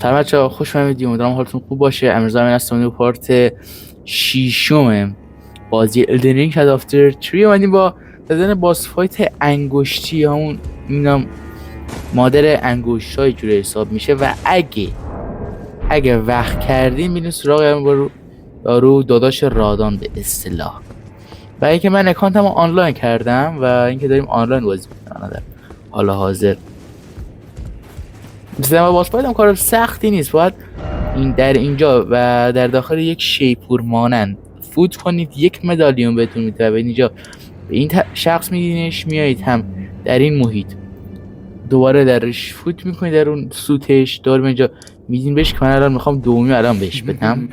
سلام بچه‌ها، خوش اومدید. امیدوارم حالتون خوب باشه. امروز من هستم پارت ششم بازی Elden Ring Shadow of the Tree. اومدیم با زدن باس فایت انگشتی، همون اینم مادر انگشتای جوری حساب میشه. و اگه وقت کردیم میریم سراغ همون یارو داداش رادان به اصطلاح. و اینکه من اکانتمو آنلاین کردم و اینکه داریم آنلاین بازی میکنیم در حال حاضر. مثلا باس فایت هم کار سختی نیست. باید این در اینجا و در داخل یک شیپور مانند فوت کنید، یک مدالیون بهتون میده و اینجا به این شخص میدینش، میایید هم در این محیط دوباره درش فوت میکنید، در اون سوتش دور اینجا میدین بهش که من الان میخوام دومی الان بهش بدم.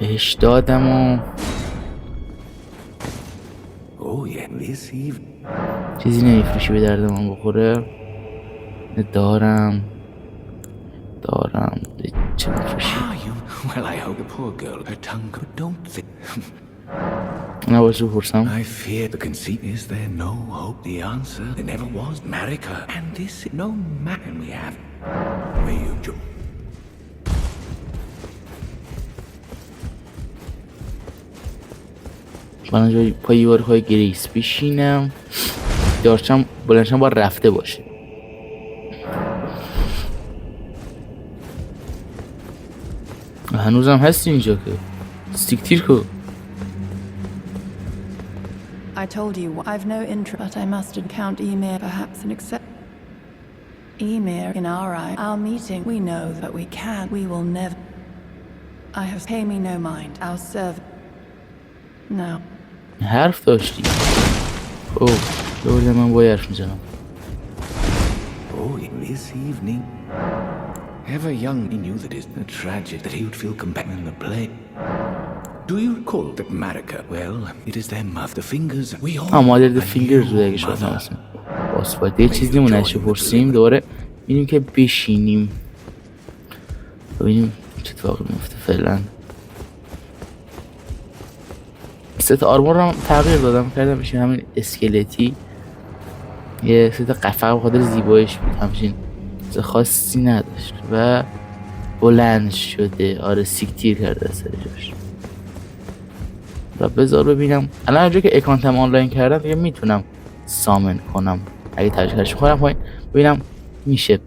بهش دادم و چیزی نمیفروشی به درد من بخوره. دارم چه میفروشی؟ نباشه بپرسم. I fear the conceit is there no hope the answer there never was Marika and this no man we have may you jump. من جای پای های گریس بشینم، دارچم بلنشم با رفته باشه. هنوزم هست اینجا که استیکتیر کو. I told you I've no interest, but I must encounter Ymir, perhaps an accept. Ymir, in our meeting, we know that we will never. I have pay me no mind. I'll serve. No. حرف داشتی. دوباره من باید حرف میزنم. In this evening, ever young, he knew that it's a tragic that he would feel compelled in the play. Do you recall that Marika? Well, it is their mother. The fingers. We all. مادر the fingers رو اگه شما نمی‌دونید. واسه یه چیزی نمونهش پرسیم دوباره ببینیم که بشینیم. ببینیم چه اتفاقی میفته فعلا. ست آرمور رو تغییر دادم کردم بشه همین اسکلتی. یه ست قفقه بخاطر زیباییش بود، همچین چیز خاصی نداشت و بلند شده. آره سیکتیر کرده سر جاش. و بذار ببینم الان اونجا که اکانتم آنلاین کردم دیگه میتونم سامن کنم. اگه ترجیحش کنم پایین ببینم میشه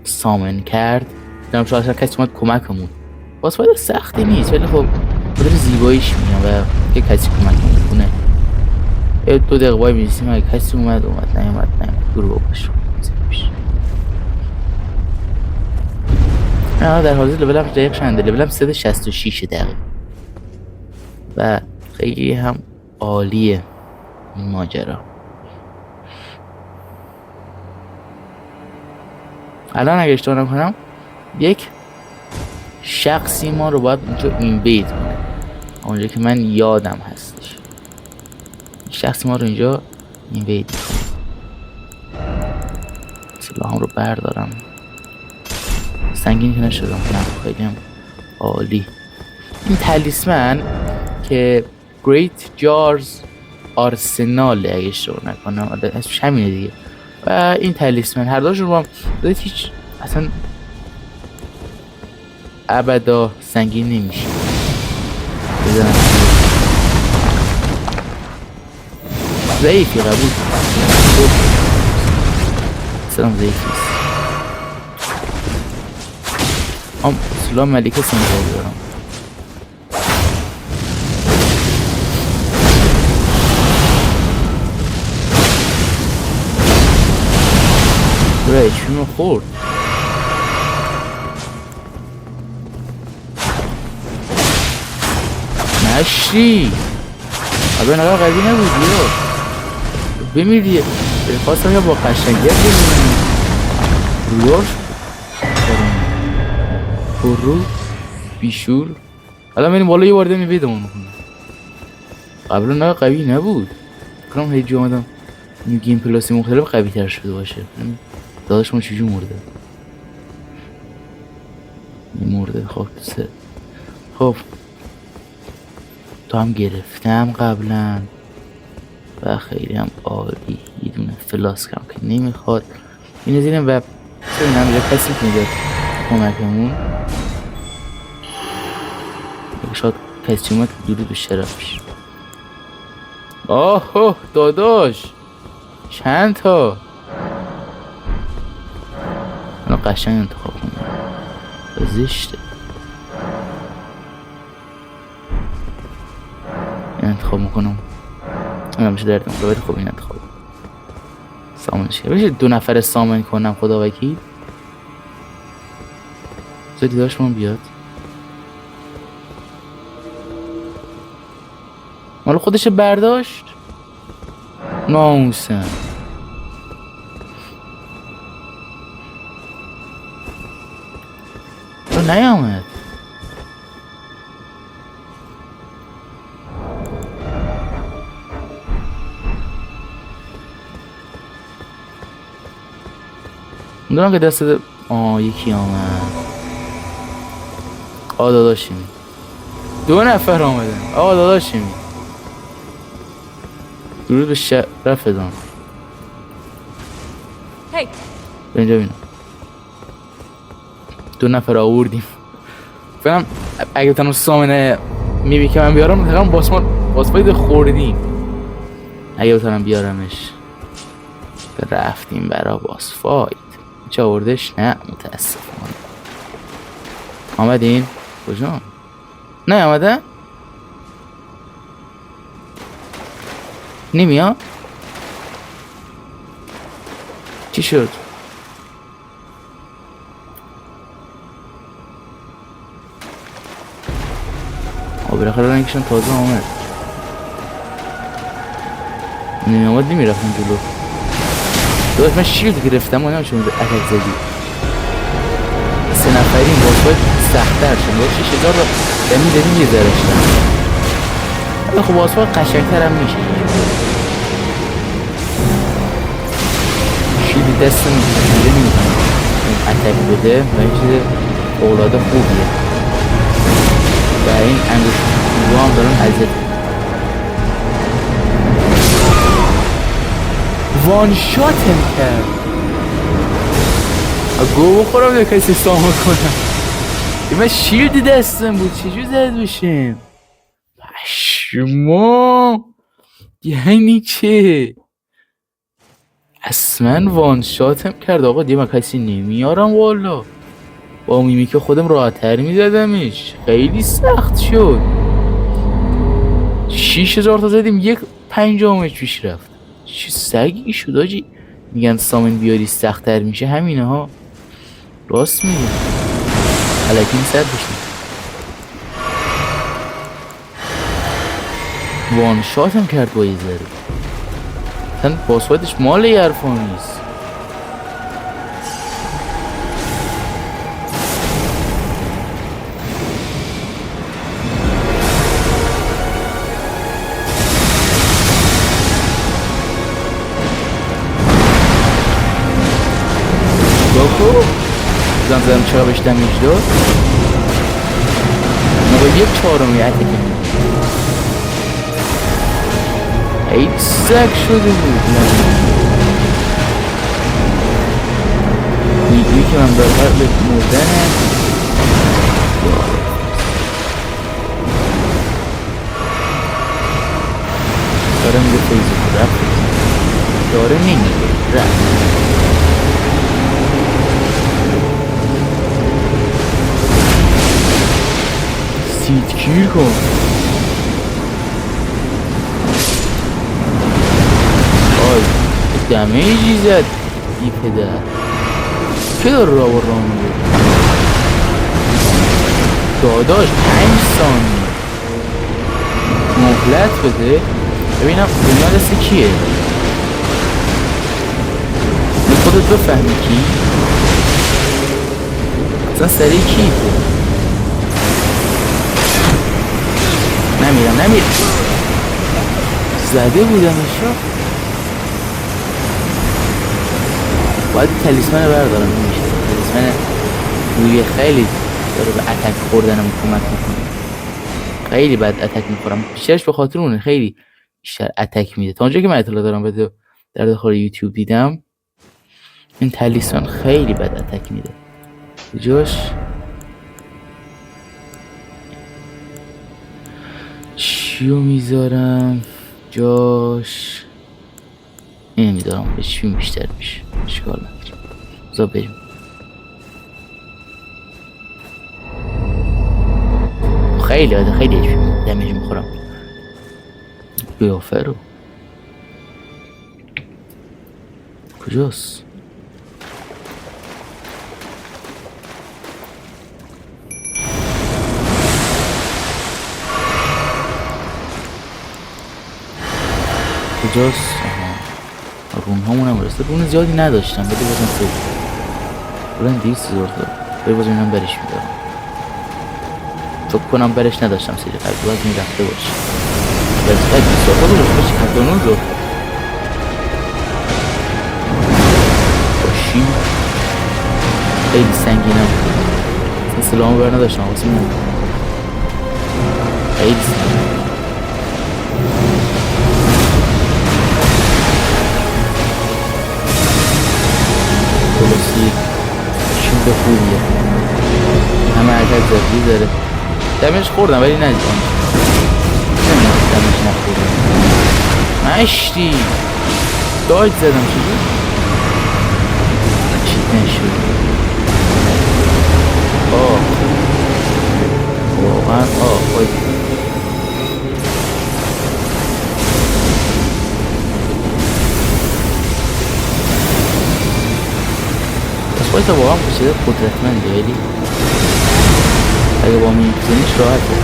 سامن کرد. دیدم شاید کسی اومد کمکمون. باز باید سختی نیست ولی خب خاطر زیباییش میگم و که کسی کمکمون کنه. 2 دقیقه وای می‌ایستیم اگه کسی اومد نیومد گروه باشه. در حاضر لولم دقیق شنده، لولم 366 دقیقه و خیلی هم عالیه این ماجرا. الان اگه اشتباه نکنم یک شخصی ما رو باید اونجا اینویت کنه، اونجا که من یادم هستش شخصی ما رو اینجا اینویت کنه. سلاحم رو بردارم، سنگین که نشدم. خیلی هم عالی. این تلیسمن که گریت جارز آرسنال اگه اشتباه نکنم اسمش همینه دیگه. و این تلیسمن هر دوشون رو هم دارید هیچ اصلا ابدا سنگین نمیشه. بزنم ضعیفی قبول سلام ضعیفی سلام ملیکه سنگاه دارم. برای چونو خورد. نشی آبه نگاه قوی نبود یا بمیری. خواستم یا با قشنگیت بمیرم رویاش برو بیشور. حالا منیم بالا یه بارده میویدمون میکنم. قبلا نگاه قوی نبود. کنم هیچ جا آمدم این گیم پلاسی مختلف قوی تر شده باشه. داداش ما چجور مرده؟ مرده. خب سه. خب تو هم گرفتم قبلا. و خیلی هم عالی. یه دونه فلاسک هم که نمیخواد. این از اینم و این هم یه کسی که میداد کمکمون. شاید کسی اومد که درود به شرفش. آه داداش چند تا انا قشنگ انتخاب کنم. زشته این انتخاب میکنم. انا میشه دردم باید خوب این انتخاب سامنش کرد. بشه 2 نفر سامن کنم خدا وکیل. زدی داشت من بیاد مال خودش برداشت ناموسن. تو نیامد میدونم که دست یکی آمد. داداشیمی 2 نفر آمدن. داداشیمی درود به شرف دان. Hey. به اینجا بینم 2 نفر آوردیم. فهم اگه تنو سامنه میبی که من بیارم تقریبا باسفاید خوردیم. اگه بتونم بیارمش رفتیم برا باسفاید. چه آوردش؟ نه متاسفانه. آمدین؟ کجا؟ نه آمده؟ نمیاد؟ چی شد؟ بالاخره رنگشون تازه آمد. نمی آمد نمیرفتم جلو. داشت من شیلد گرفتم و نمیشون به اتک زدی. 3 نفرین باید سخت‌تر شد. باید 6000 رو دمی دادیم یه ذرشتن. ولی خب باسفای قشنگ‌تر هم میشه. شیلد دست میگیره نمیتونم اتک بده و این چیز اولاد خوبیه و این انگوش رو هم دارن عزت وان شاتم کرد. گو بخورم یا کسی سامو کنم. من شیلد دستم بود چجور زد بشیم پشما یعنی چه اصلا وان شاتم کرد. آقا دیگه من کسی نمیارم والا. با میمیک خودم راحت‌تر میزدمش. خیلی سخت شد. 6000 تا زدیم 1/5 پیش رفت. چه سگی شد آجی. میگن سامن بیاری سخت‌تر میشه همینه ها. راست میگه. الکی سر بشیم. وان شاتم کرد با یه ذره. اصلا پاسوردش مال یه حرفا نیست. باکو زن چرا بهش دمیج داد ما 1/4 یه اتکی ای سک شده بود. میگویی که من برقر به مردنه داره میگه فیزی رفت داره نمیگه رفت سیت کیر کن. دمیجی زد ای پدر که داره را میگه داداش 5 ثانیه مهلت بده ببینم دنیا دست کیه. به خودت بفهمی کی اصلا سریع کی نمیرم زده بودمش باید تلیسمن بردارم نمیشه. تلیسمن روی خیلی داره به اتک خوردنم کمک میکنه. خیلی بد اتک میخورم بیشترش به خاطر اونه. خیلی بیشتر اتک میده. تا اونجا که من اطلاع دارم در داخل یوتیوب دیدم این تلیسمان خیلی بد اتک میده. جاش چیو میذارم؟ جاش این میذارم. به چی بیشتر میشه؟ اشکال نداره. بذار بریم. خیلی بده، خیلی دمیج میخورم. قیافه رو کجاست؟ کجاست؟ رون همون هم رسته. رون زیادی نداشتم ولی بازم خوب بلند 200 زور داد. بری بازم اینم برش میدارم. فکر کنم برش نداشتم سری قبل باید این رفته باشه. بس باید 20 زور داد رو باشی کتانون زور باشی. خیلی سنگینم. سلامو بر نداشتم واسه من خیلی سنگینم. شیلد خوبیه. همه عدد زدی داره. دمش خوردم ولی ندیدم. نمیدونم دمش نخوردم. مشتی داید زدم چیزی چیز نشد. واقعا باید باید واقعا بسیده قدرتمنده ولی اگه با میزنیش راحته.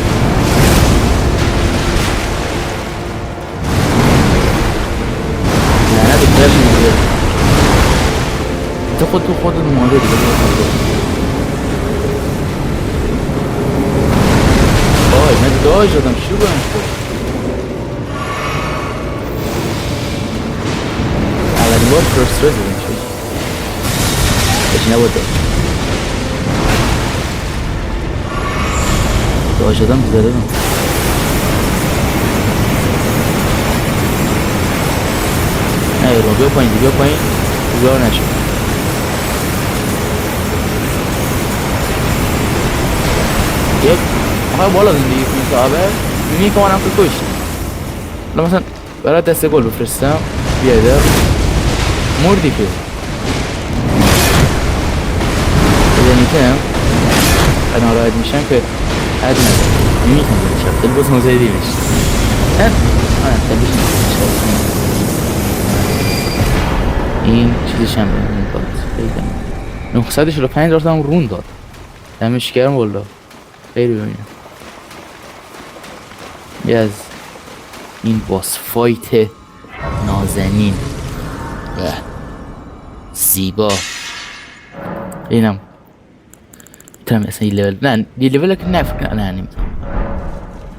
نه بکرش میده تو خود ماده دیگه. من داج دادم چی رو برنش کنم. اولین بار فرست رز دادم شد بچه نبود داج دادم بیزاره دادم. نه ایران بیا پایین بیزار نشد. یک آخه بالا زندگی کنی صاحبه میبینی که منم که کشت. حالا مثلا برای دست گل بفرستم بیاده مردی که بزنی که قدم راحت میشم که حد ندارم میمیتم بودشم دل باز موزه دیمش تلویش نمیشه. این چیزش هم رون داد خیلی 945 دارتم رون داد دمش گرم والله خیلی ببینم. یه از این باس فایت نازنین و زیبا اینم میتونم اصلا یه لول که نه نمیتونم.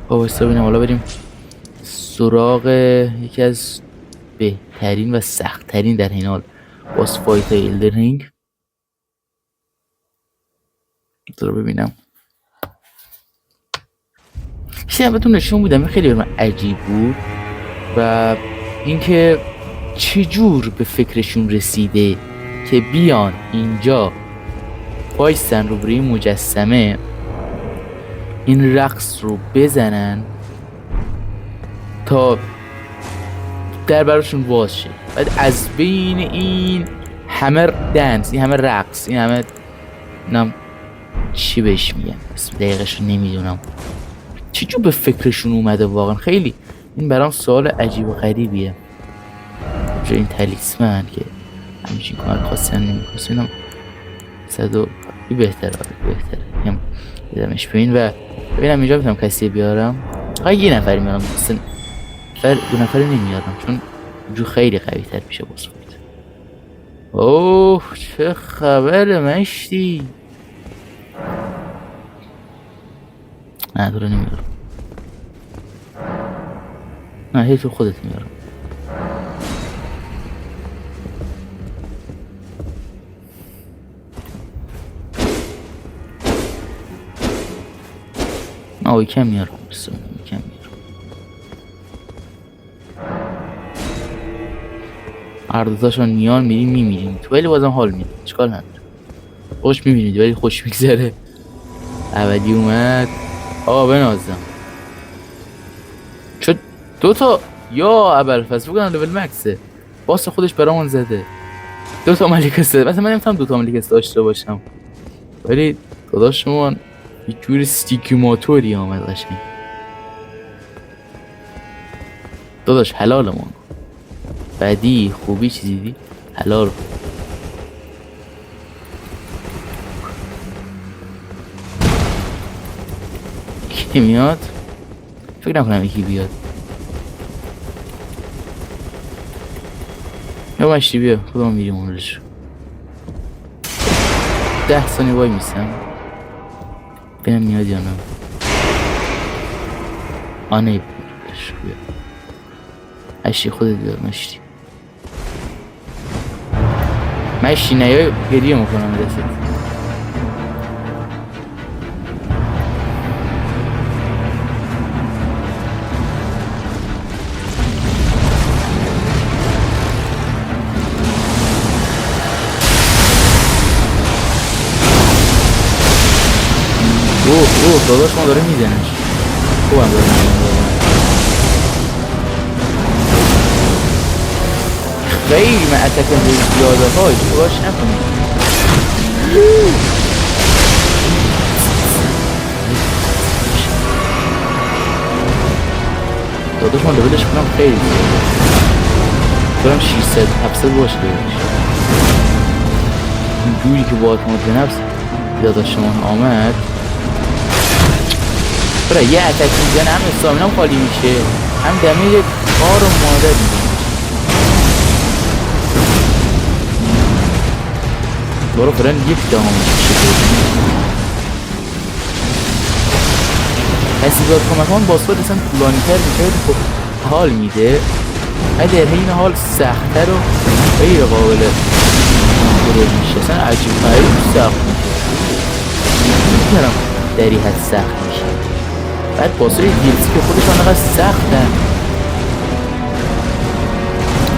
بابا ببینم حالا بریم سراغ یکی از بهترین و سختترین در این حال باس فایت های ایلدن رینگ. رو ببینم چیزی بهتون نشون بودم خیلی برام عجیب بود و اینکه چجور به فکرشون رسیده که بیان اینجا وایسن روبروی مجسمه این رقص رو بزنن تا در براشون باز شه. بعد از بین این همه دنس، این همه رقص، این همه چی بهش میگن اسم دقیقش نمیدونم چجور به فکرشون اومده واقعا. خیلی این برام سوال عجیب و غریبیه. جا این تلیسمن که همچین کمک خواستن نمیخواست اینم بهتره هم بدمش بین و ببینم اینجا میتونم کسی بیارم. یه نفری میارم اصلا دو نفری نمیارم چون جو خیلی قوی تر میشه باز بود. اوه چه خبر مشتی. نه داره نمیارم. نه هی تو خودت میارم. کم میارم. کم میارم. هر دوتاشون میان میریم میمیریم تو، ولی بازم حال میده، اشکال نداره، خوش میبینید ولی خوش میگذره. ابدی اومد. آقا بنازم چه دوتا یا ابوالفضل بگم لول مکسه، باس خودش برامون زده، دوتا ملیک است. مثلا من نمیتونم دوتا ملیک است داشته باشم، ولی داداشمون یه جور ستیکیماتوری آمد قشنگ. داداش حلالمون بدی خوبی چیزی دی حلال. کی میاد؟ فکر نکنم یکی بیاد. یا مشتی بیا خودم میریم اونجا. 10 ثانیه وای میسم ببینم میاد یا نه. آنه بیا اشتی خودت بیاد مشتی. مشتی نیای گریه میکنم دستت. اوه داداش ما داره میزنش. خوبم داره میزنش. خیلی من اتکم روی زیاده های باش نکنیم. داداش ما لولش کنم خیلی زیاده دارم 600-700 باشه لولش. این جوری که با اعتماد به نفس داداشمون آمد برای یه اتک میزنه، هم استامینام خالی میشه هم دمیج کار و مادر میزنه. برو فرن یک دام میشه. حسیبات کمکان باسفاد اصلا طولانی تر میشه، خب حال میده، ولی در حین حال سخت‌تر و غیر قابل کنترل میشه. اصلا عجیب غریب سخت میشه، نمیدونم در این حد سخت میشه. بعد باسای دیلسی که خودشان انقدر سختن،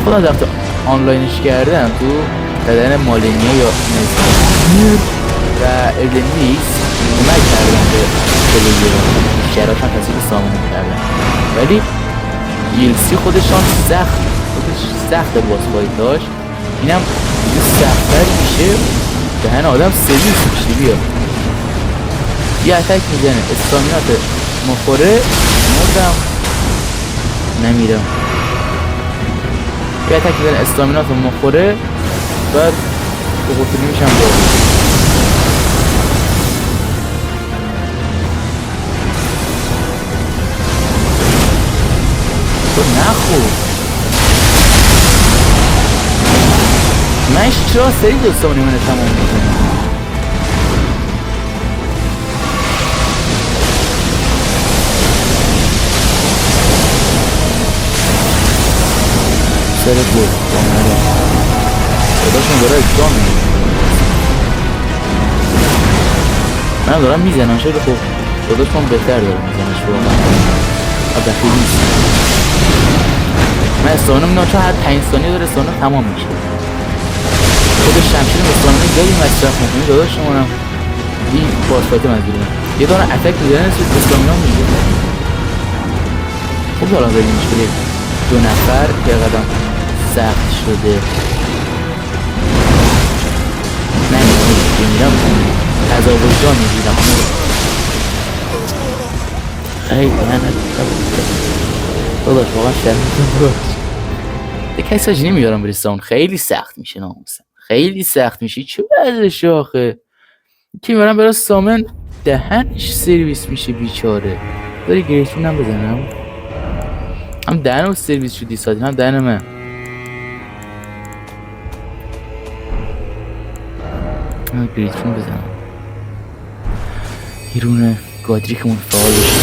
خودم وقتی آنلاینش کردم تو بدن مالینیا یا نزدیک و اردنیس اومد کردم به پلیرها بیشتراش هم تصویر سامن کردم، ولی دیلسی خودشان سخت باسفایی داشت، اینم سخت‌تر میشه، دهن آدم سرویس میشه. بیا یه اتک میزنه استامینات مخوره مردم نمیرم، یه اتک میزنه استامینات مخوره بعد به قطلی میشم دارم. تو نخور منش چرا سری دوستامونی منه تمام میکنم. سر بود بامره داداشون داره اکرام میکنه، من دارم میزنم شده. خب داداشون بهتر داره میزنش واقعا بخیل نیست. من استانه میدونم چون هر 5 ثانیه داره استانه تمام میشه. خودش شمشیر استانه زیادی مصرف میکنی داداشمونم این باسفایت مزدورم یه دانه اتک میزنه استانه میگه. خب دارم داریم مشکلی 2 نفر که قدم سخت شده نمیدونم عذاب وجدان میگیرم. خیلی لعنت داداش واقعا شرمتون باش. یه کسی هاش نمیارم بریستان خیلی سخت میشه، ناموسم خیلی سخت میشه. چه وضعشه آخه که میارم برای سامن دهنش سرویس میشه بیچاره. داری گریتون هم بزنم هم دهنم سرویس شدی سادی هم دهنم من گریتون بزنم ایرونه گادریکمون فعال بشه.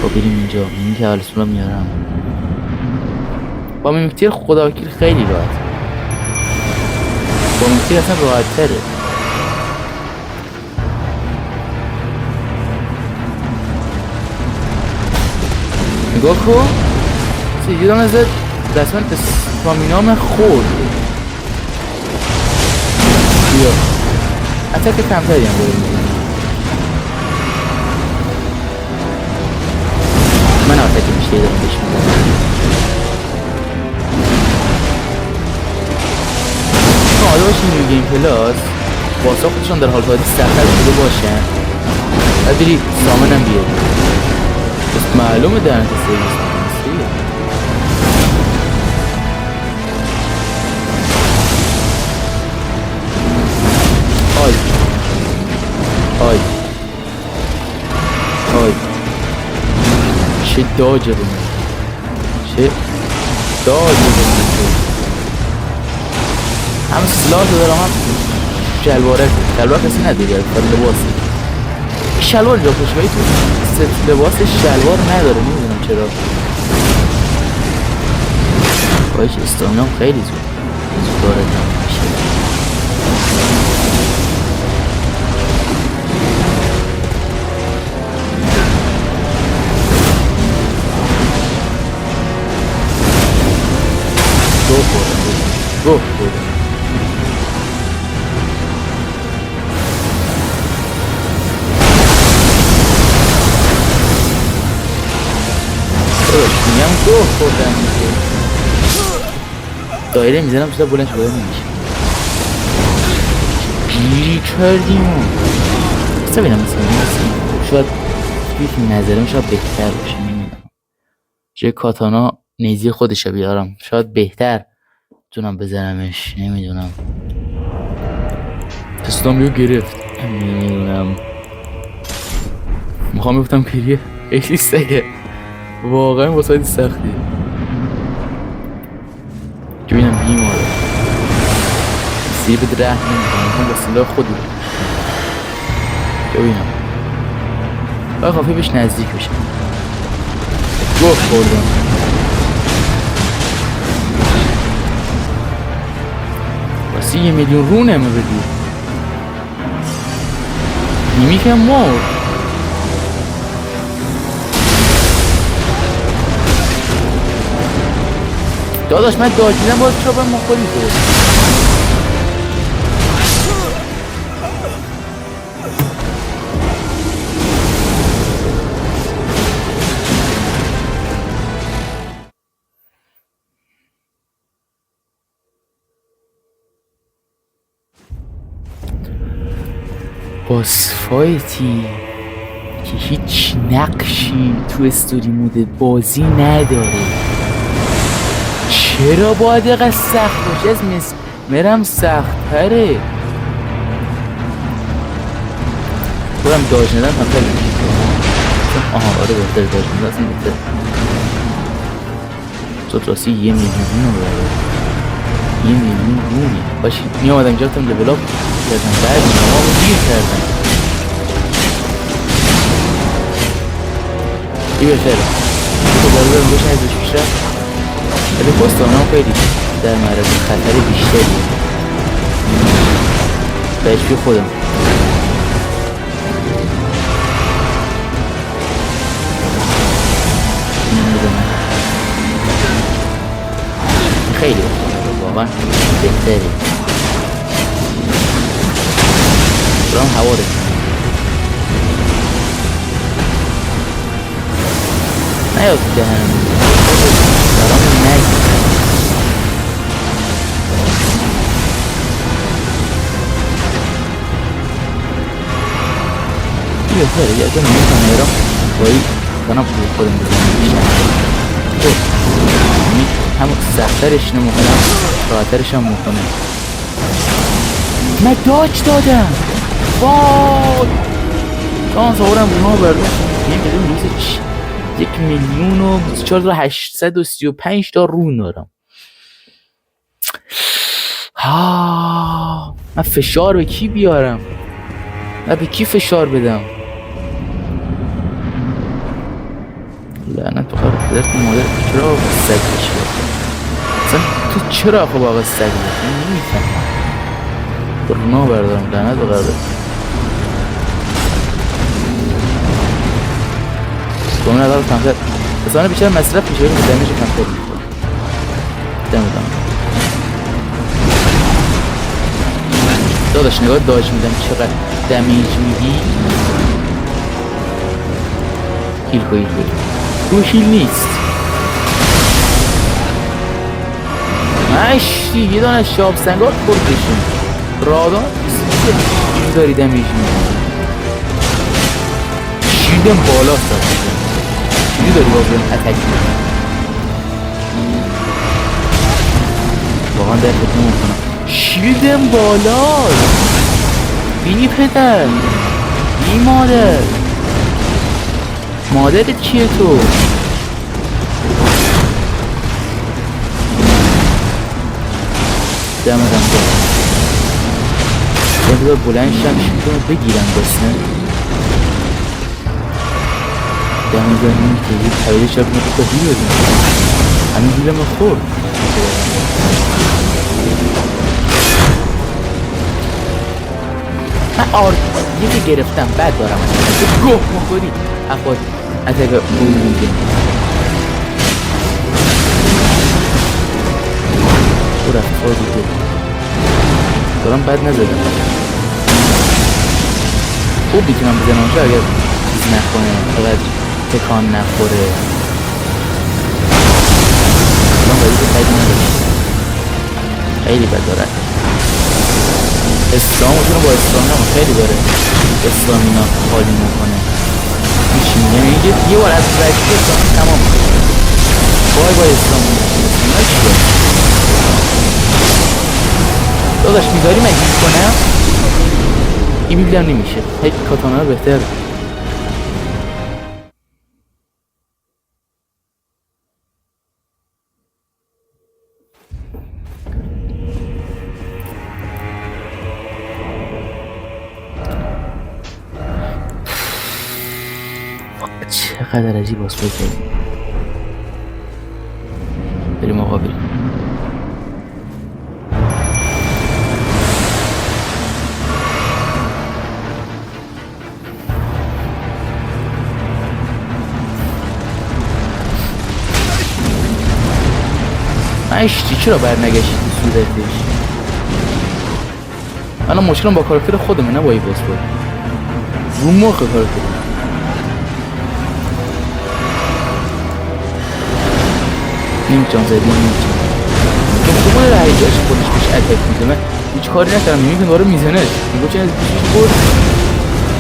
خب بریم اینجا میمی که حالسون رو میارم با میمکتیر خدا وکیل خیلی راحت، با میمکتیر اصلا راحت تره. نگاه کن یه دانه زد رسمن استامینام خورد. بیا اتک کمتری هم داره میزنه. من اتک بیشتری دارم بهش میزنم. آده باشین نیو گیم پلاس باسا خودشان در حال حاضر سخت‌تر شده باشن و بری سامنم بیاری. بس معلومه در انت سرویس نیستی. آی آی آی چه داجه رو من، چه داجه رو من. همه سلاح دارم، هم شلواره کسی نداری از لباسی. شلوار جا پشگاهی تو ست لباس شلوار نداره، نمیدونم چرا. باید استامینام خیلی زود داره میشه. گو خوردم میگم گو خوردم دایره میزنم شده بلند شده نمیشه. گیری کردیم بسته بینم مثلا شاید بیت نظرم شاید بهتر باشه، نمیدونم. جای کاتانا نیزی خودشو بیارم شاید بهتر تونم بزنمش، نمیدونم. تستامیو گرفت، نمیدونم. میخوام بفتم کریه ایشی سگه واقعا با سایت سختی که بینم بیماره سیب دره نمیکنم با سلاح خودی که بینم باید خافی بهش نزدیک بشه. گفت خوردم واسه 1 میلیون رو نمه بدی نیمی که مرد. داداش من داج دیدم باز چرا باید مخوری تو باس فایتی که هیچ نقشی تو استوری مود بازی نداره. چرا باید اینقدر سخت باشه؟ از مرم سخت تره. خودم داج ندم همتر آها آره بهتر داج ندم اصلا بهتر تو راستی 1 میلیون رو بره 1 میلیون رونه باشی می آمدم اینجا بتم لیول اپ کردم بعد ما رو گیر کردم این بهتره تو باید برم روش ازش بیشتر ولی پستانم خیلی در معرض خطر بیشتری به HP خودم خیلی واقعا بهتری برام هوا ده نیاد دهنم برام نگی این بهتره یه ازم میکنم ایرام بایی کنم خودم بزنم هم سخترش نموکنم راحترش هم موکنم. من داج دادم وای شانس آورم اونا بردم 1 میلیون و 24,835 تا رون دارم. من فشار به کی بیارم؟ من به کی فشار بدم؟ لعنت بخواه پدرت مادر چرا آقا سگ بشه اصلا تو چرا خب آقا سگ بشه نمیفهمم برنا بردارم لعنت بخواه دومین ادار کمتر بسانه بیشتر مصرف میشه دمیج کمتر میکنم دم داداش نگاه داج میدم چقدر دمیج میدی. هیل کو رو هیل نیست. مشتی یه دانه شاب سنگار بردشون رادان این داری دمیج میدی. شیلدم بالا ساختم چیزی داری با بریم اتک میدی. واقعا در خودم میکنم شیلدم بالا. بینی پدر بی مادرت کیه تو؟ دمدم دارم یه بذار بلند شم شیلدم بگیرم بسنه دمدم این که یه پایده شب نبود تا هیل بدیم همین هیلم خورد. من یکی گرفتم بعد دارم گوه مخوری افاد اتگه اون میگه او رفت فازی تو دارم بد نزدم خوب بیتونم بزنم شو اگر چیز نکنه فقط تکان نخوره من باید بدی نداشت خیلی بد دارد. اسلامتون با اسلام خیلی داره اسلامینا خالی میکنه میشین یعنی یه بار از رکتی اسلام تمام بای اسلام میکنه چی داره داداش میذاری من هیل کنم این بیبلیم نمیشه هیچ کاتانا بهتر. چقدر عجیب باز بکنیم بریم آقا بریم. اشتی چرا برنگشتی تو صورتش؟ الان مشکلم با کاراکتر خودمه نه با ای باز بود رو مخ کاراکتر نمیتونم زدی نمیتونم چون خوبه داره حریجاش خودش بهش اتک میده. من هیچ کاری نکردم میگم داره میزنه میگو چون از پیشش برد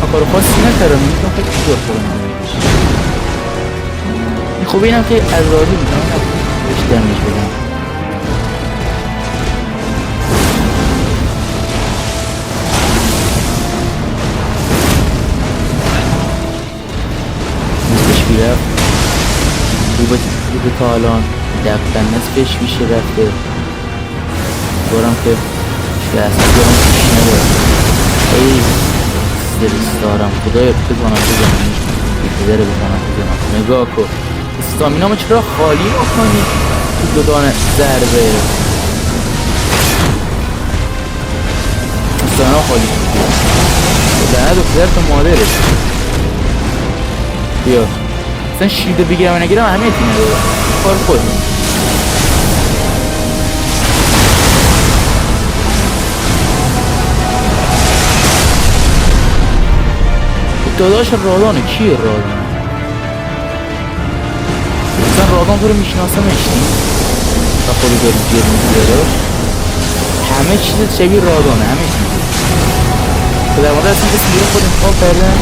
من کار خاصی نکردم میگم خیلی خوب خودم میدونیش این خوبه اینم که از راضی میکنم بهش دمیج بدم. نصفش بیرفت خوبه تا الان دقیقا نصفش بیشه رفته دارم که به اساس دارم پیش ندارم خیلی درست دارم خدایا بتونم بزنم بیتدره بزنم نگاه کن استامینامو چرا خالی میکنی تو دو دانه ضربه استامینام خالی کنی دهنه دختر تو مادره بیا اصلا شیلده بگیرم و نگیرم همه تینه دارم کار خودم داداش رادانه کیه رادانه اصلا رادان تو رو میشناسم اشتی و خودی داری جیر میگی داداش همه چیز شبیه رادانه همه چیز که در مورد اصلا کسی بیرون خود انتخاب کردن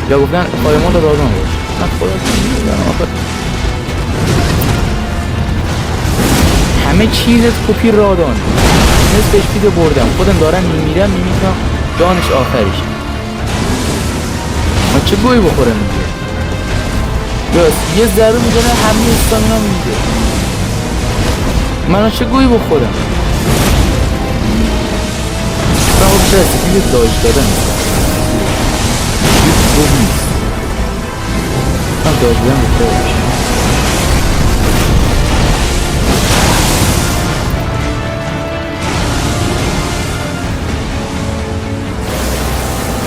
یا گفتن قایمان رادان باش من خودم میدونم آخر همه چیزت کپی رادان نصفش پیده بردم خودم دارم میمیرم میمیرم جانش آخرش من چه گویی بخورم میگه بس یه ذره میزنه همه استامینا میده من چه گویی بخورم من خب چه هستی یه داج دادن یه خوب نیست من داج دادن بخور باشم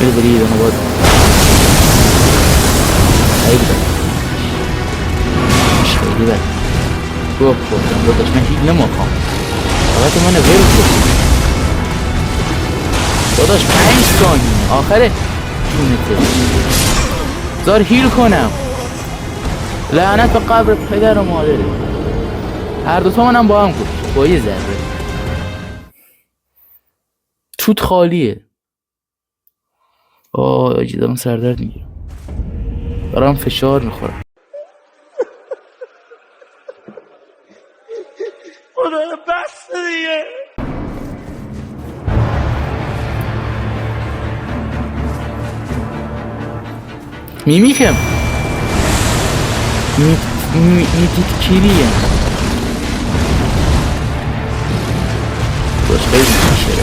میره بری یه دانه باید خیلی بد خیلی بد گفت خوردم داداش من هیل نماخوام فقط من ویل کنم داداش 5 ثانیه آخره جونته. زار هیل کنم. لعنت به قبر پدر و مادره. هر دوتا منم با هم کشت با یه ضربه. توت خالیه. آجی دارم سردرد میگیرم، دارم فشار میخورم. خدا بس دیگه. میمیکم میتیت کیریه باش خیلی میشه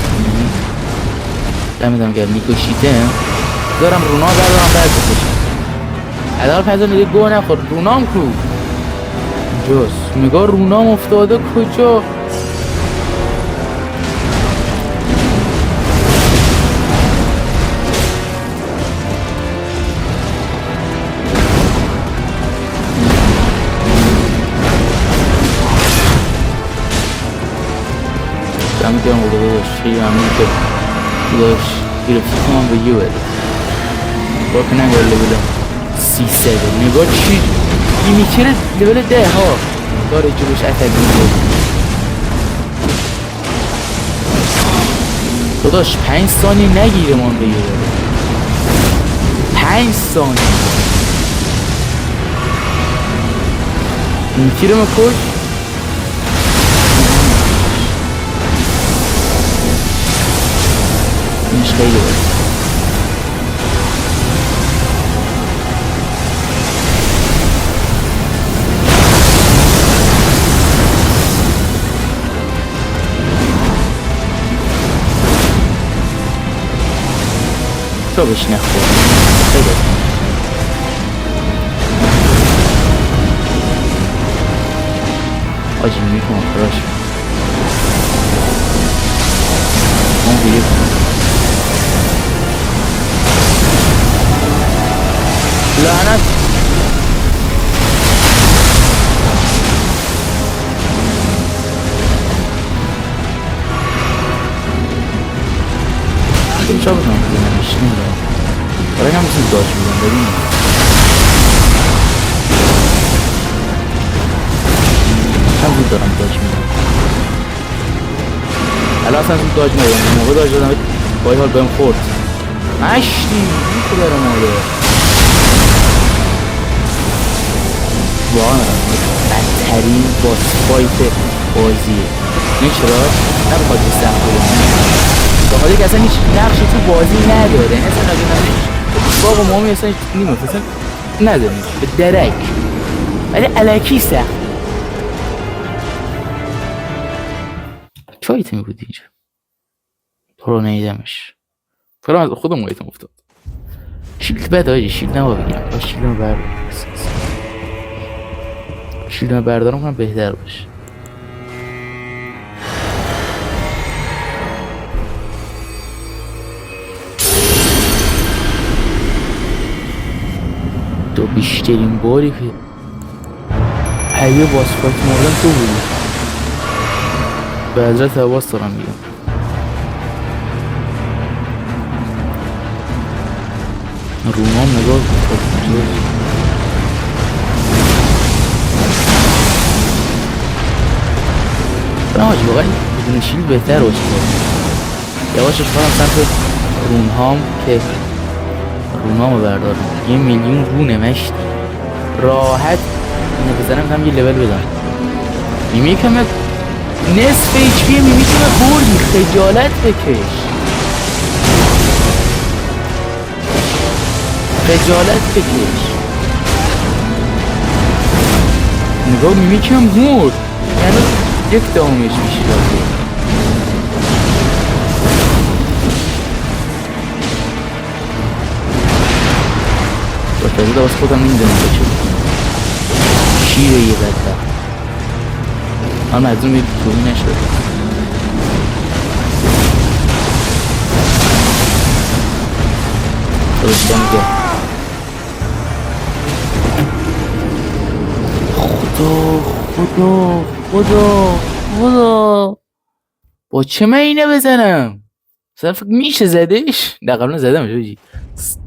دمیدم گرم میکشیدم دارم رونا بردارم بعد بکشم ادار پنزه میگه گوه نخور رونام کو اینجاست میگه رونام افتاده کجا دمت گرم بوده داداش خیلی ممنون که داداش گرفتی من به یه بده با که نگاه لبل 300 نگاه چی لیمیتر لبل 10 ها داره جلوش اتک میده داداش 5 ثانیه نگیره من به یه بده 5 ثانیه لیمیتر رو کش اینش خیلی بود تو بهش نخور خیلی آجی میکنم خراش اون بیه کنم لعنت خیلی چا بکنم بزنمش نمیدونم برای هم مثل داش میدونم ببینیم هم بود دارم داش میدونم الان اصلا زود داج میدونم موقع داج دادم بای حال بهم خورد مشتی این کدر ماله واقعا بدترین باس فایت بازیه این چرا؟ نه بخواد به سخت بگم بخاطر که اصلا هیچ نقشی تو بازی نداره اصلا اگه نداره باقا مهمی اصلا نیمت اصلا نداره به درک ولی علکی سخت چه ایتمی بود اینجا رو نیدمش فرام از خودم ایتم افتاد شیلد بده آجی شیلد نما بگیرم باش شیلدم بردارم شیلدم بردارم کنم بهتر باشه تو بیشترین باری که هیه باس فایت مردن تو بودی به حضرت عباس دارم میگم رونام نگاه نه آجی واقعا بدون شیل بهتر باشه یواشش کنم سمت رونهام که رونامو بردارم 1,000,000 رونه مشتی راحت اینو بزنم هم یه لول بدم میمیکم نصف HP میمیکم بردی خجالت بکش خجالت بکش نگاه میمیکم مرد یعنی یک دامش میشه با تازه باز خودم نمیدونم بچه شیره یه بدبخت من از اون توی نشده داشتم میگه خدا با چه من اینه بزنم صرف میشه زدش. نه قبلا زدمش بجی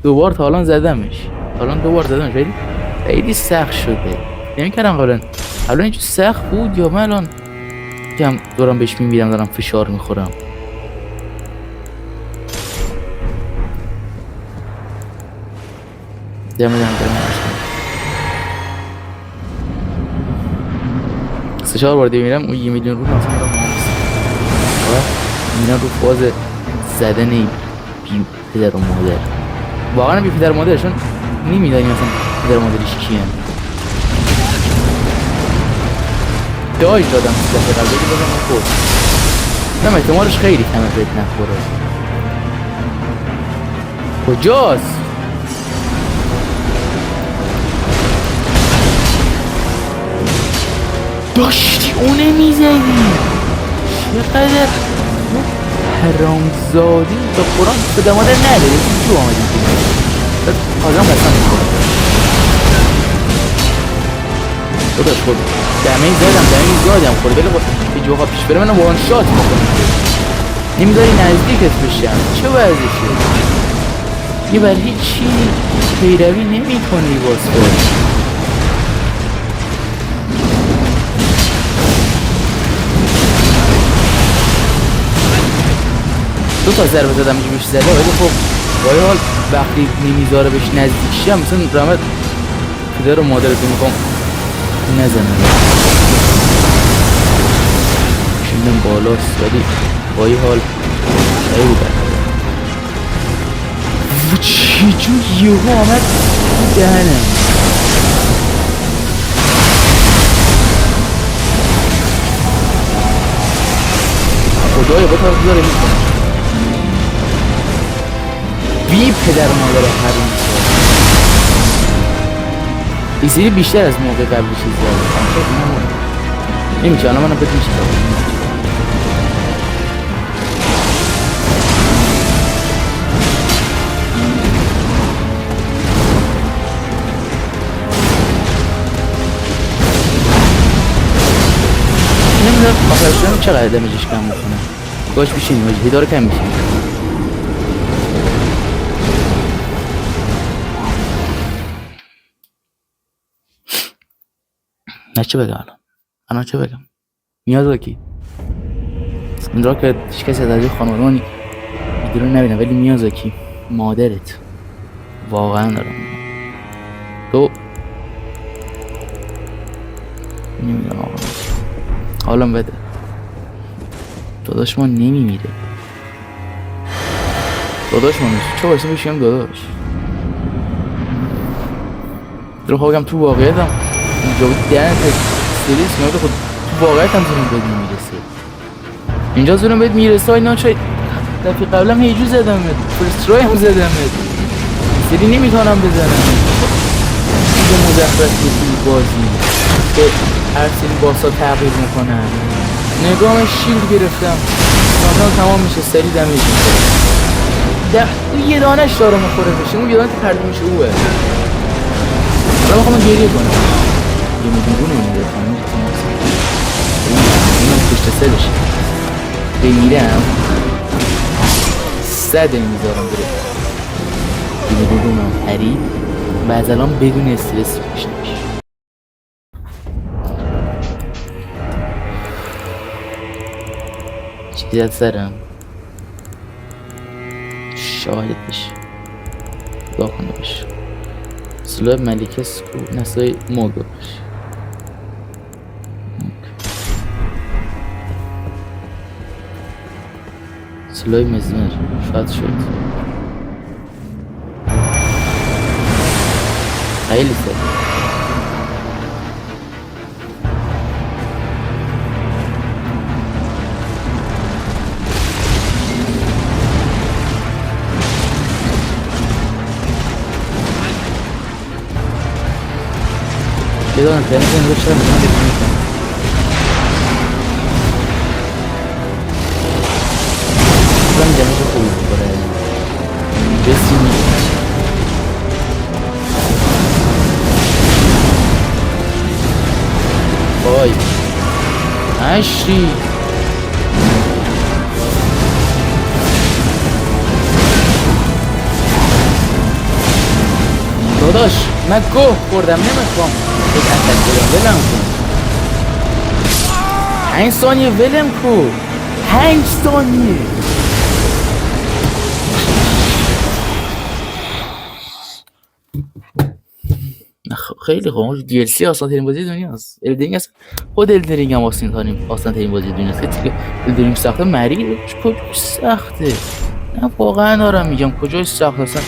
دوبار تا الان زدمش، تا الان دوبار زدمش ولی خیلی سخت شده. نمیکردم قبلا اینجور سخت بود یا من الان کم دارم بهش میمیرم، دارم فشار میخورم. دمه 3-4 بار دیگه میرم اون 1 میلیون رو مثلا دارم میرم رو فاز زدن بی پدر و مادر. واقعا بی پدر و مادرشون نمیدانی مثلا پدر و مادرش کیه. داج دادم دفعه قبلی که بازم خورد. نه احتمالش خیلی کمه بهت نخوره. کجاست؟ داشتی اونه میزنی چقدر حرامزادی به قرآن به مادر نده تو آمدی بس آدم قسم میکنم داداش خود دمه زدم خورده ولی به جوها پیش بره منو وان شات میکنم نمیداری نزدیکت بشم چه وضعشه یه برای هیچی پیروی نمی کنی واسه دو تا ضربه زدم که بهش زده ولی خب با حال وقتی نمیذاره بهش نزدیک شم مثلا رحمت پدر و مادرتو میخوام نزنم شیندم بالاست ولی با این حال خیلی بده چجور یهو آمد تو دهنم خدای با طرف داره میکنم بی پدر مادر حریم این سری بیشتر از موقع قبل چیز داره نمیشه الان منم بهت میشه نمیدونم آخرشون چقدر دمیجش کم میکنه باش بیشینیم هداره کم میشیم نه چه بگم الان چه بگم میازاکی این که هیچ کسی از عزیز خانوادمانی ویدیو رو نبینم ولی میازاکی مادرت واقعا دارم تو نمیدونم آقا حالم بده داداش ما نمیمیره داداش ما نیست چه واسه بشیم داداش رو بگم تو واقعیتم اینجا بود دهنت سریس میاد خود تو واقعیت هم زنون باید میرسه اینجا زنون باید میرسه اینا شاید دفعه قبلم هیجو زدمت فرسترای هم زدمت سری نمیتونم بزنم اینجا مزخرف نیستی بازی که هر سری باسا تغییر میکنن نگاه شیلد گرفتم مثلا تمام میشه سری دمیج میکنه یه دانش داره مخوره بشه اون یه دانش پرده میشه اوه حالا میخوام گریه کنم یه میلیون نمیده خانم اینم پشت سرش بمیرم 100 میذارم بره یه میلیون هم حریب و از الان بدون استرس میشه چیزی از سرم شاهدش خدا کنه بشه سلاح ملیکه سکو نسای موگو بشه سلاح مزمر شاید شد خیلی سر یه دارم تنه کنم رو شدم بکنم بکنم بکنم جمعش خوبی بکنه بسی نیست بای اشری داداش من گوه خوردم نمیخوام یک اتک بدم ولم کن 5 ثانیه ولم کن 5 ثانیه خیلی خوب DLC آسان ترین بازی دنیاست الدرینگ اصلا خود الدرینگ هم آسان ترین بازی دنیاست که دیگه الدرینگ سخته مریض کجاش سخته نه واقعا دارم میگم کجاش سخته اصلا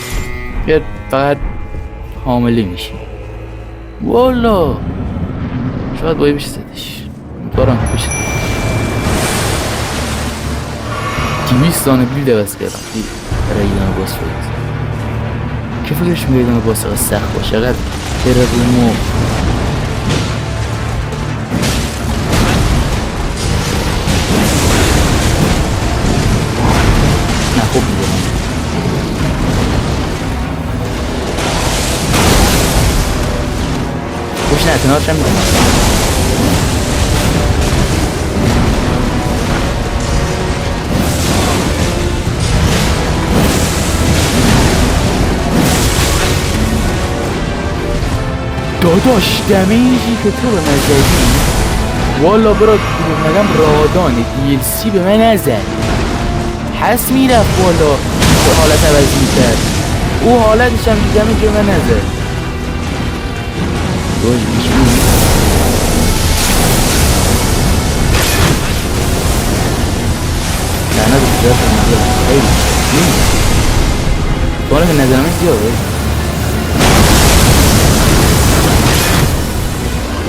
بیاد فقط حامله میشی والا شاید باید بشه زدش امیدوارم که بشه 200 دانه بیل دوست کردم برای ایدان باز فاید که فکرش میگه ایدان باز فاید سخت باشه اگر ترقیمو نه خوب میدونم خوش نه کنارش هم میدونم داداش دمیجی که تو به من زدی والا برا دروغ نگم رادان DLC به من نزد حس میرفت والا به حالت عوض میکرد او حالتش هم دمیج به من نزد داداش بیشون لعنت بسیار کنم خیلی بانه که نظرمه زیاده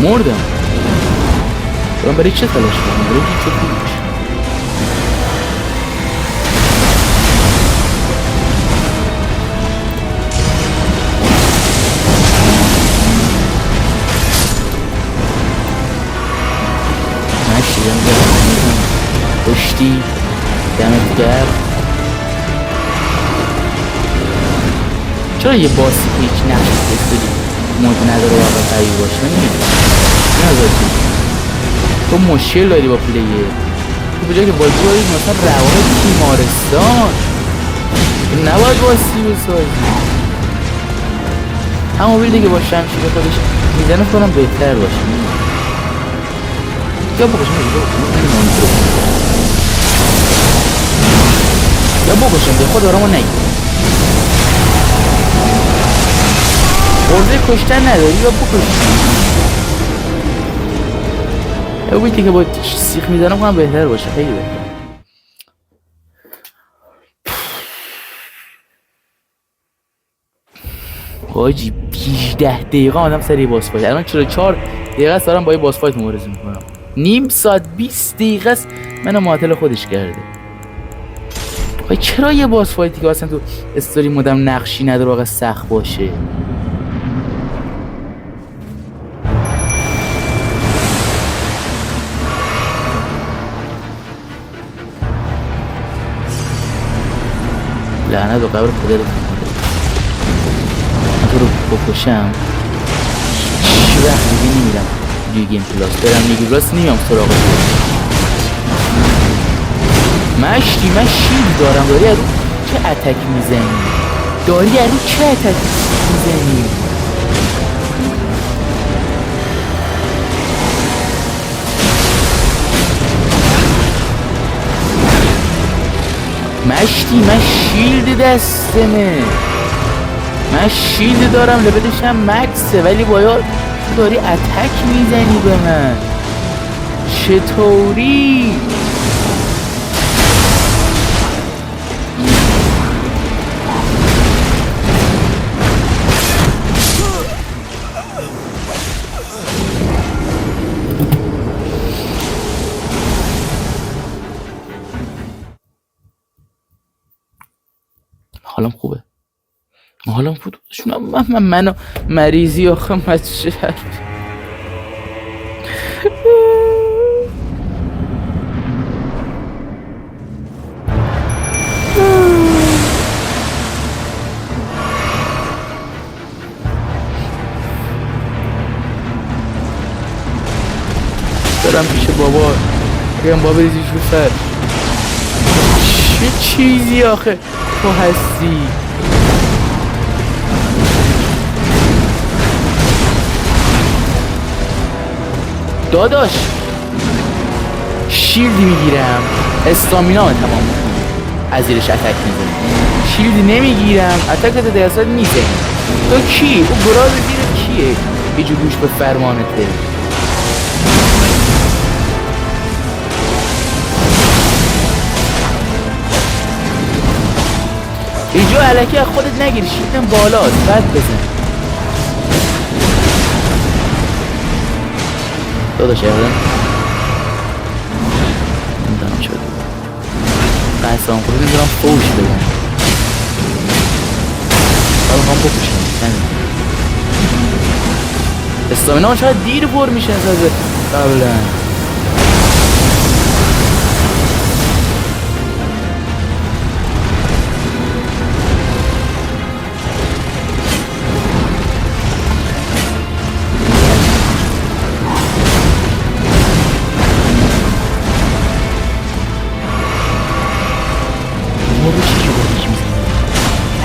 مردم برای چه تلاش کنم برای چه خوبش من شیرم دارم پشتی دمت گرد چرا یه باسی که هیچ نقش بستدی مد نداره واقعا قوی باشه نمیدونم نذاشتی تو مشکل داری با پلیر تو بجای که بازی باید مثلا روان بیمارستان نباید باسی بسازی همون بیل دیگه با شمشیر خودش میزنه کنم بهتر باشه یا بکشم یا بکشم به خود آرامو نگیر ورده کشتن نداری یا بکشم یا بیتی که با سیخ میزنم کنم بهتر باشه خیلی بهتر حاجی 18 دقیقه آدم سری باس فایت الان 44 دقیقه است دارم با یه باس فایت مبارزه میکنم نیم ساعت 20 دقیقه است منو معطل خودش کرده خواهی چرا یه باس فایتی که اصلا تو استوری مودم نقشی نداره واقعا سخت باشه لعنت و قبر پدرت من تو رو بکشم چی وقت دیگه نمیرم ویدیو گیم پلاس برم ویدیو پلاس نمیام سراغ مشتی من شیل دارم داری از چه اتک میزنی داری از چه اتک میزنی مشتی من شیلد دستمه من شیلد دارم لبلش هم مکسه ولی باید داری اتک میزنی به من چطوری حالم خوبه حالم خوبه منو مریضی آخه مچشر دارم پیش بابا بگم بابا ریزیش رو سر چه چیزی آخه تو هستی داداش شیلدی میگیرم استامینا تمام میکنی از زیرش اتک میزنی، شیلدی نمیگیرم اتک درصد میزنی. تو کی؟ او گراز زیر کیه؟ یه جو گوش به فرمانته. اینجا علکی از خودت نگیر، شیلدم بالاست بعد بزن. داداش یادم نمیدونم چه بگم، قسم خودت نمیدونم فوش بگم، حالا هم بکشم استامینا من شاید دیر پر میشه از قبلا.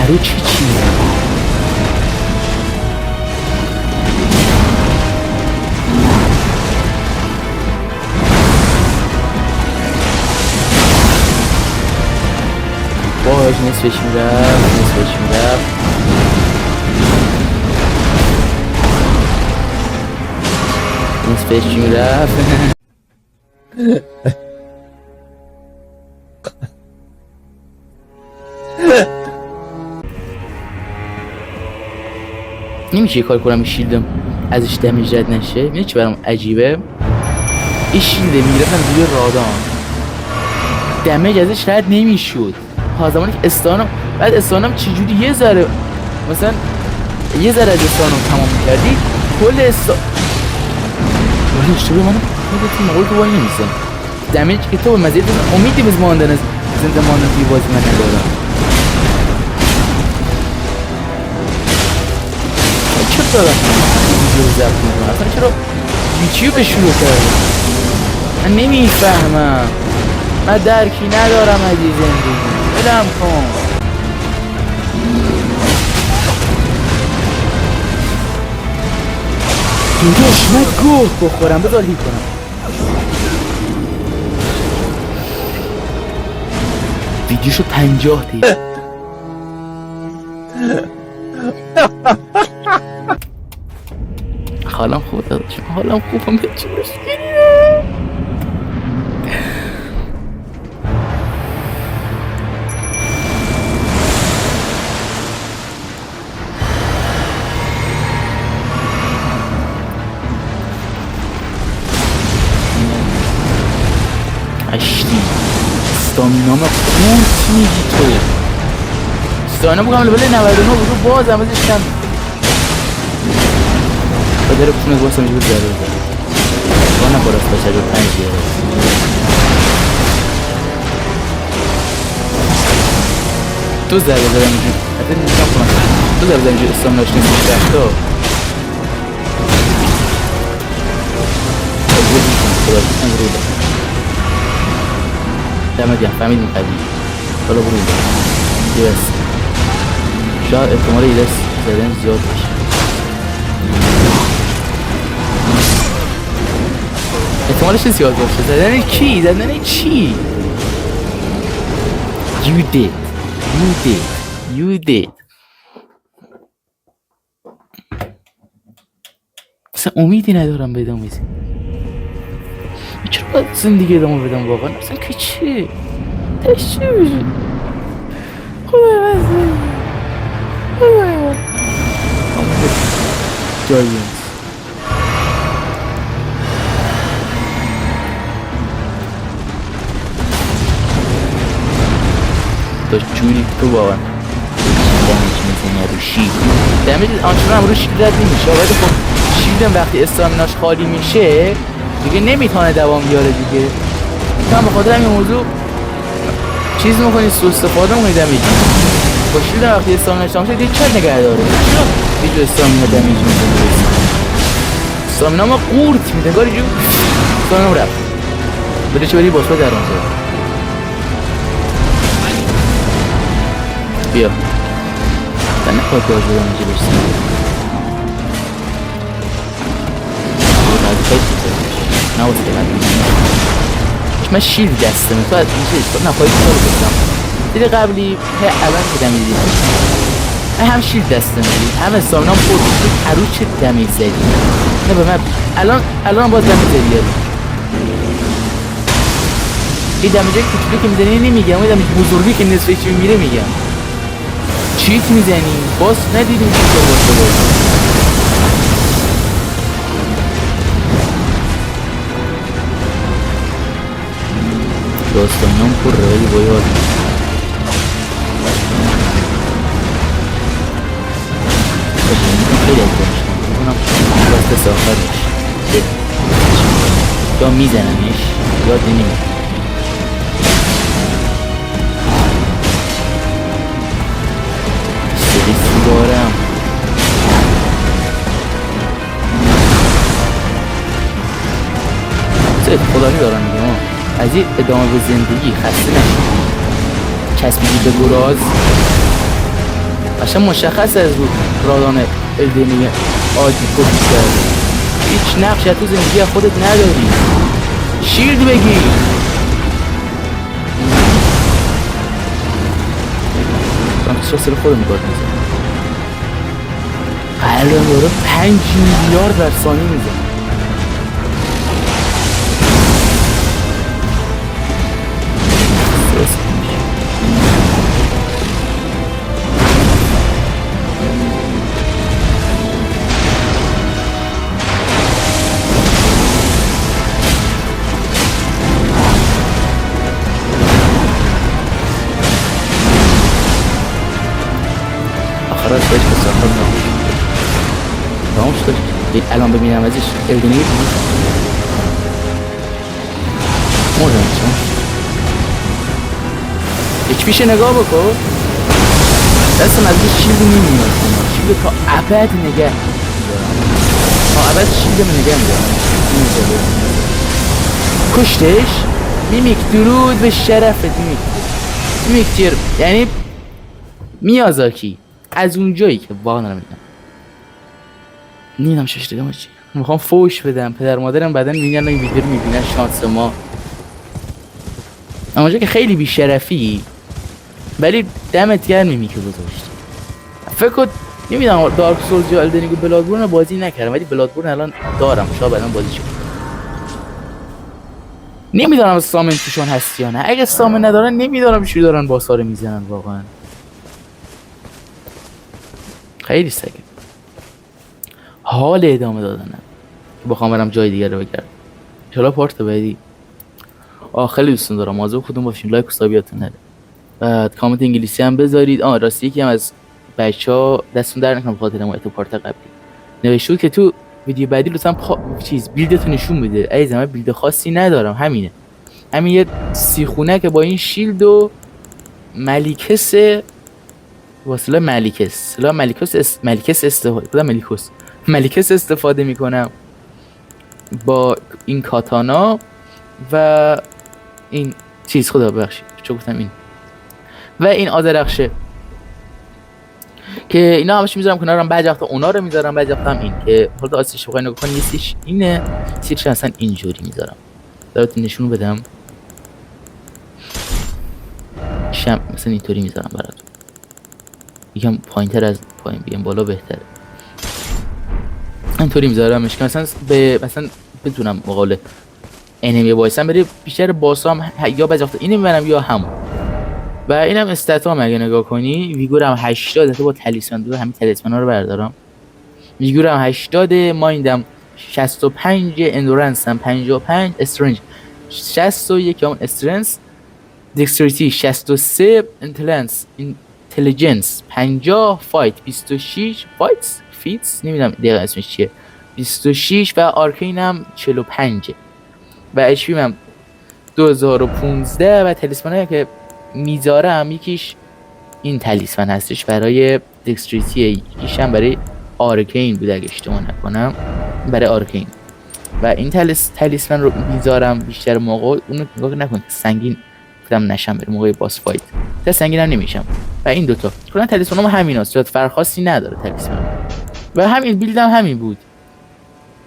رو چی باش نصفش میرفت نصفش میرفت نمیشه یه کار کنم این شیلدم ازش دمیج رد نشه. میدونی چی برام عجیبه؟ این شیلده میگرفتم روی رادان دمیج ازش رد نمیشد تا زمانی که استانم، بعد استانم چجوری یه ذره مثلا یه ذره از استانم تمام میکردی کل استان ولی اشتباه منم خودتون مقول تو وای نمیسن دمیج که تو به مزید امیدی بز ماندن از زنده ماندن توی بازی من ندارم. چرا دارم ویدیو ضبط میکنم؟ اصلا چرا یوتیوب شروع کردم؟ من نمیفهمم، من درکی ندارم از این زندگی. بلم کن دوداش من گوه بخورم بذار هیت کنم. ویدیوشو 50 دید حالم خوبه داداش، حالم خوبم به چی مشکلیه. اشتی استامینام قورت میگی تو. استامینام بگم لبله 99 بود باز هم ازش کم داره بتونه باسم جور ضرور داره وانا براست باشه رو 5 تو ضرور داره میجور حتی نمیشم کنم تو ضرور داره میجور اسلام ناشتی میشه تو تبوید میکنم خدا بکنم رو دارم دمت گرم فهمید مقدی حالا برو یه بس شاید احتمال یه دست زدن زیاد بشه. احتمالش زیاد باشه. زدن کی؟ زدن چی؟ You did اصلا امیدی ندارم بدم ایزی. چرا باید زندگی ادامه بدم واقعا؟ اصلا که چی؟ تشتی بشه خدای بسته خدای جایینز داشت جوری تو باور دمیج میزنه رو شیل دمیج آنچنان رو شیل رد نمیشه ولی خب شیلدم وقتی استامیناش خالی میشه دیگه نمیتونه دوام بیاره دیگه. من بخاطر همین موضوع چیز میکنی سو استفاده میکنی دمیج با شیلدم وقتی استامیناش تمام شد دیگه چند نگه داره یه جو استامینا دمیج میزنه استامینا ما قورت میده گاری جو استامینا رفت بده چه بری باسپا در آن زد بیا من نخواهد باید بودم اینجا بشتیم بود نزد خیلی نه واسه من شیلد دستم تو از این چیز نه پایین رو بگم دیگه قبلی اول که دمی دیدم هم شیلد دستم دید هم استامینام خورد بود هرو چه دمی زدی نه به من الان باز دمی زدی این دمیجه کوچولی که میزنی نمیگم اون دمیج بزرگی که نصفه چی میره میگم چیت میزنی باز ندیدیم چی تو باشه داستانیام پر روی باید خیلی اکرامشتم بکنم دست آخرش یا میزنمش یا نمیزنم سریسی دارم سید خدایی دارم میگم از این ادامه به زندگی خسته نشید چسبیدی به گراز قشنگ مشخص از رو رادان الدنی عادی کپی کرده هیچ نقش تو زندگی خودت نداری شیلد بگیر رانکس را سر خودم میگارد میزن قلبم داره 5 میلیارد در ثانیه میزن آخرش بهش بسیار تمام شد الان ببینم ازش الدنی مردم چون یک پیش نگاه بکن دستم از این شیلد نمیاد شیلد تا ابد نگه تا ابد شیلدم نگه میدارم کشتش میمیک درود به شرفت میمیک تیر یعنی میازاکی از اونجایی که واقعا نمیدونم نیدم شش دیگه ماچی میخوام فوش بدم پدر مادرم بعدن میبینن این ویدیو رو میبینن شانس ما اما که خیلی بیشرفی ولی دمت گرم میمیکه گذاشتی فکر کن نمیدونم دارک سولز یا الدن رینگ بلادبورن بازی نکردم ولی بلادبورن الان دارم شاید الان بازی شد نمیدونم سامن توشون هست یا نه اگه سامن ندارن نمیدونم چی دارن باساره میزنن واقعا خیلی سگه حال ادامه دادنم که بخوام برم جای دیگه رو بگردم انشالله پارت بعدی خیلی دوستون دارم موضوع خودمون باشین لایک و سابیاتون نره بعد کامنت انگلیسی هم بذارید راستی یکی هم از بچه‌ها دستون در نکنه بخاطر حمایت پارت قبلی نوشته که تو ویدیو بعدی لطفا بیلدتون نشون میده عزیزم من بیلد خاصی ندارم همین یه سیخونه که با این شیلد و ملیکس واسه ملیکس استفاده میکنم با این کاتانا و این چیز خدا ببخشید چه گفتم این و این آذرخشه که اینا همش میذارم کنارم بعضی وقتا اونا رو میذارم بعضی وقتا هم این که حالا آسیش بخواید نگاه کنید یه سیش اینه سیرش اصلا اینجوری میذارم براتون نشون بدم شم مثلا اینطوری میذارم براتون یکم پایینتر از پایین بیام بالا بهتره اینطوری میذارمش که مثلا بتونم مقابل انمی وایسم بره بیشتر باسام یا بعضی وقتا اینو میبرم یا همون و اینم استاتام اگه نگاه کنی ویگورم 80 با تلیسمن دو همین تلیسمن ها رو بردارم ویگورم 80 مایندم 65 اندورنسم 55 استرنج 61 هم استرنس دکستریتی 63 اینتلیجنس 50 فایت 26 فیتس نمیدونم دقیقا اسمش چیه 26 و آرکینم 45 و اچ پی هم 2015 و تلیسمن که میذارم یکیش این تلیسمن هستش برای دکستریتی یکیشم برای آرکین بود اگه اشتباه نکنم برای آرکین و این تلیسمن رو میذارم بیشتر موقع اونو نگاه نکن سنگین کدام نشم برای موقع باس فایت تا سنگین هم نمیشم و این دوتا کلا تلیسمن هم همین هست جات فرق خاصی نداره تلیسمن و همین بیلدم همین بود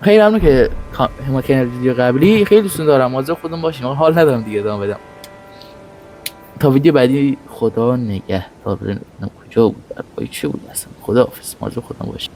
خیلی ممنون که حمایت کردین ویدیو قبلی. خیلی دوستون دارم. مواظب خودتون باشین. من حال ندارم دیگه ادامه بدم. تا ویدیو بعدی خدا نگهدار. کجا بود؟ در پای چه بود اصلا؟ خداحافظ. مواظب خودتون باشین.